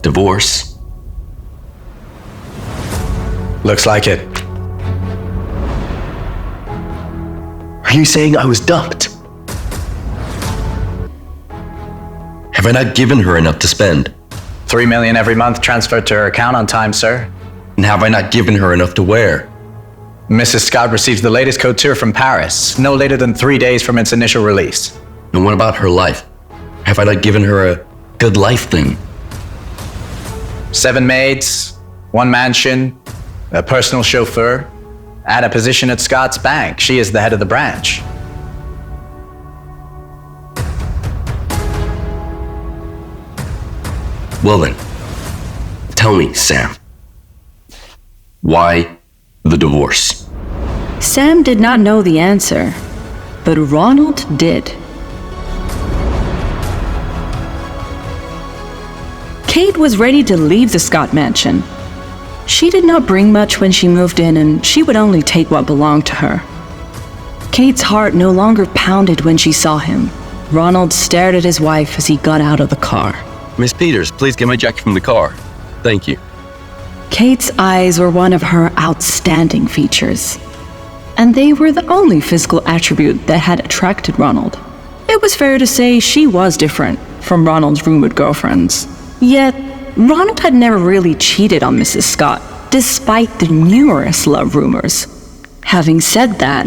Divorce? Looks like it. Are you saying I was dumped? Have I not given her enough to spend? $3 million every month transferred to her account on time, sir. And have I not given her enough to wear? Mrs. Scott receives the latest couture from Paris, no later than 3 days from its initial release. And what about her life? Have I not given her a good life thing? 7 maids, 1 mansion, a personal chauffeur, and a position at Scott's bank. She is the head of the branch. Well then, tell me, Sam. Why the divorce? Sam did not know the answer, but Ronald did. Kate was ready to leave the Scott mansion. She did not bring much when she moved in, and she would only take what belonged to her. Kate's heart no longer pounded when she saw him. Ronald stared at his wife as he got out of the car. Miss Peters, please get my jacket from the car. Thank you. Kate's eyes were one of her outstanding features, and they were the only physical attribute that had attracted Ronald. It was fair to say she was different from Ronald's rumored girlfriends. Yet, Ronald had never really cheated on Mrs. Scott, despite the numerous love rumors. Having said that,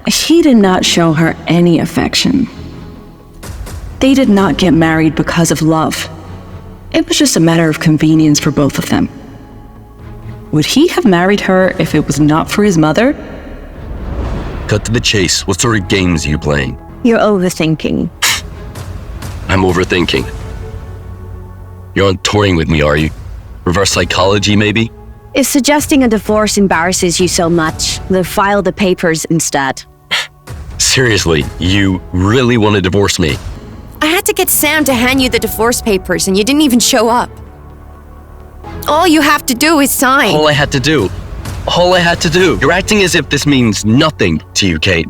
he did not show her any affection. They did not get married because of love. It was just a matter of convenience for both of them. Would he have married her if it was not for his mother? Cut to the chase. What sort of games are you playing? You're overthinking. I'm overthinking. You're on touring with me, are you? Reverse psychology, maybe? If suggesting a divorce embarrasses you so much, then file the papers instead. Seriously, you really want to divorce me? I had to get Sam to hand you the divorce papers, and you didn't even show up. All you have to do is sign. All I had to do. You're acting as if this means nothing to you, Kate.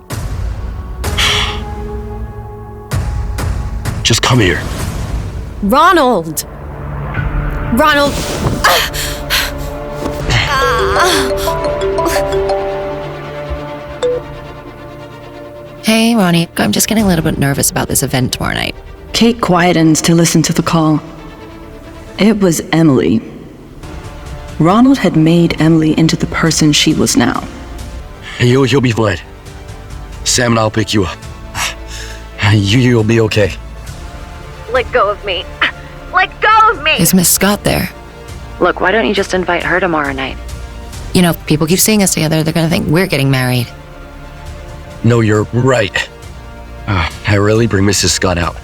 Just come here. Ronald! Ronald! Hey, Ronnie, I'm just getting a little bit nervous about this event tomorrow night. Kate quietens to listen to the call. It was Emily. Ronald had made Emily into the person she was now. You'll be fine. Sam and I'll pick you up. You'll be okay. Let go of me. Let go of me! Is Miss Scott there? Look, why don't you just invite her tomorrow night? You know, people keep seeing us together, they're gonna think we're getting married. No, you're right. I really bring Mrs. Scott out.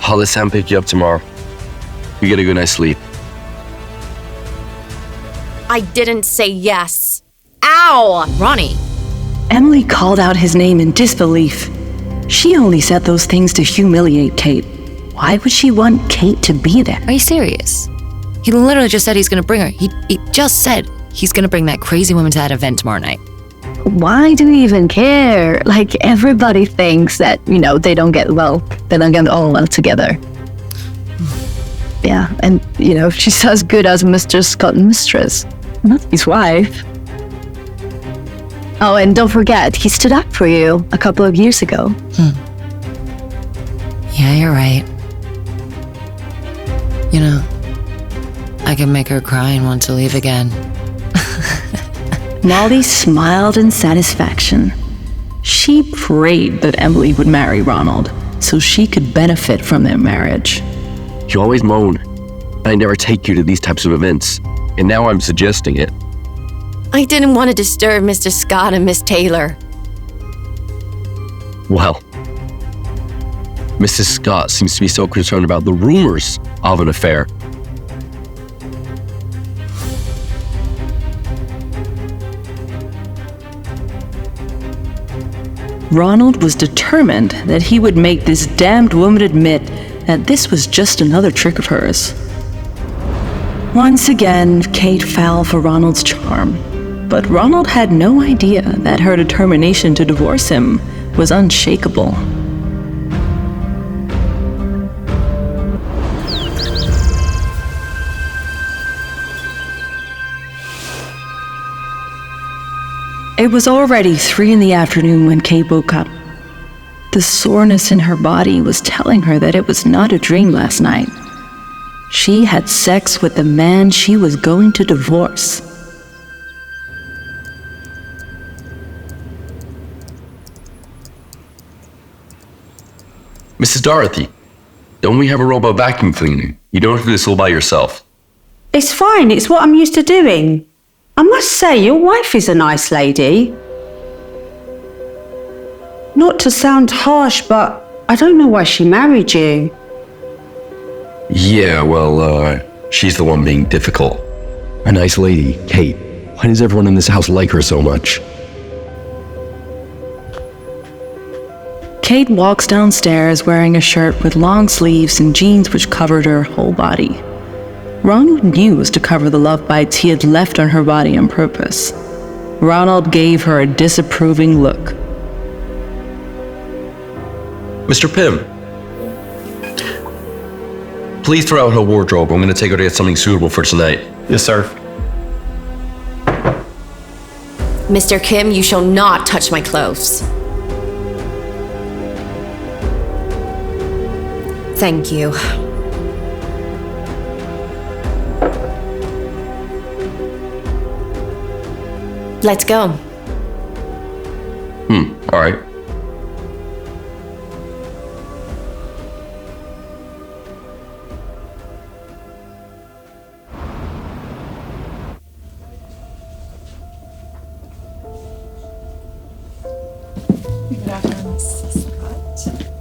I'll let Sam pick you up tomorrow. You get a good night's sleep. I didn't say yes. Ow! Ronnie! Emily called out his name in disbelief. She only said those things to humiliate Kate. Why would she want Kate to be there? Are you serious? He literally just said he's gonna bring her. He just said he's gonna bring that crazy woman to that event tomorrow night. Why do you even care? Like, everybody thinks that, they don't get on well together. Yeah, and, she's as good as Mr. Scott and Mistress, not his wife. Oh, and don't forget, he stood up for you a couple of years ago. Yeah, you're right. I can make her cry and want to leave again. Molly smiled in satisfaction. She prayed that Emily would marry Ronald so she could benefit from their marriage. You always moan. I never take you to these types of events, and now I'm suggesting it. I didn't want to disturb Mr. Scott and Miss Taylor. Well, Mrs. Scott seems to be so concerned about the rumors of an affair. Ronald was determined that he would make this damned woman admit that this was just another trick of hers. Once again, Kate fell for Ronald's charm, but Ronald had no idea that her determination to divorce him was unshakable. It was already 3 in the afternoon when Kate woke up. The soreness in her body was telling her that it was not a dream last night. She had sex with the man she was going to divorce. Mrs. Dorothy, don't we have a robot vacuum cleaner? You don't have to do this all by yourself. It's fine, it's what I'm used to doing. I must say, your wife is a nice lady. Not to sound harsh, but I don't know why she married you. Yeah, well, she's the one being difficult. A nice lady, Kate. Why does everyone in this house like her so much? Kate walks downstairs wearing a shirt with long sleeves and jeans which covered her whole body. Ronald knew it was to cover the love bites he had left on her body on purpose. Ronald gave her a disapproving look. Mr. Pym, please throw out her wardrobe. I'm going to take her to get something suitable for tonight. Yes, sir. Mr. Kim, you shall not touch my clothes. Thank you. Let's go. All right.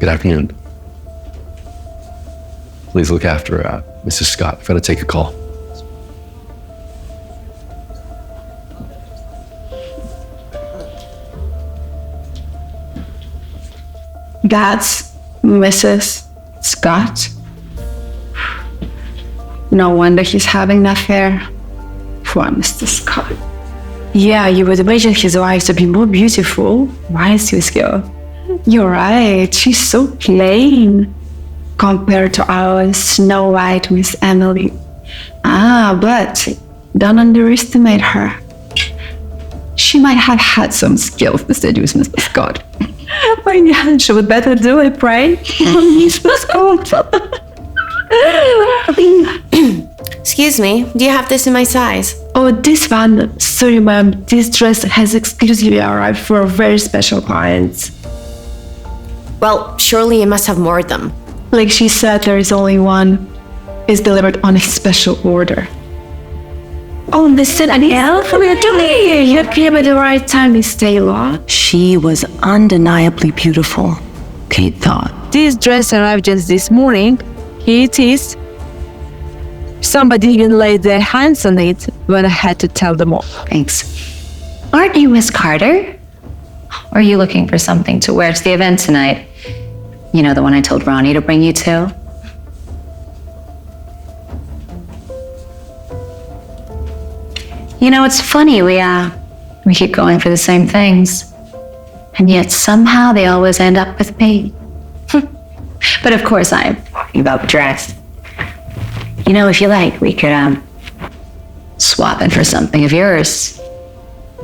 Good afternoon. Please look after Mrs. Scott. I've got to take a call. That's Mrs. Scott. No wonder he's having an affair. Poor Mr. Scott. Yeah, you would imagine his wife to be more beautiful, right, Swiss girl? You're right, she's so plain compared to our Snow White Miss Emily. But don't underestimate her. She might have had some skills to seduce Mr. Scott. But yeah, she would better do it, right? Mr. Scott. Excuse me, do you have this in my size? Oh, this one. Sorry, ma'am. This dress has exclusively arrived for very special clients. Well, surely you must have more of them. Like she said, there is only one. It's delivered on a special order. Oh, listen, Aniel, what are you doing? You came at the right time, Miss Taylor. She was undeniably beautiful, Kate thought. This dress arrived just this morning. Here it is. Somebody even laid their hands on it when I had to tell them off. Thanks. Aren't you Miss Carter? Or are you looking for something to wear to the event tonight? You know, the one I told Ronnie to bring you to? You know, it's funny, we keep going for the same things. And yet somehow they always end up with me. But of course, I'm talking about the dress. You know, if you like, we could, swap it for something of yours,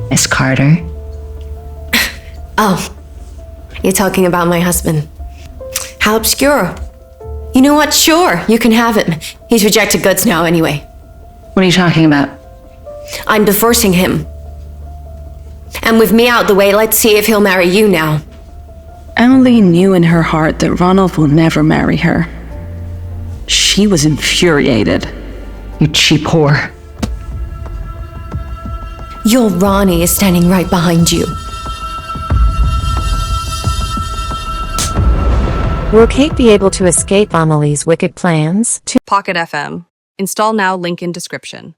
Miss Carter. Oh, you're talking about my husband. How obscure. You know what? Sure, you can have him. He's rejected goods now anyway. What are you talking about? I'm divorcing him. And with me out the way, let's see if he'll marry you now. Emily knew in her heart that Ronald will never marry her. She was infuriated. You cheap whore. Your Ronnie is standing right behind you. Will Kate be able to escape Amelie's wicked plans? Pocket FM. Install now, link in description.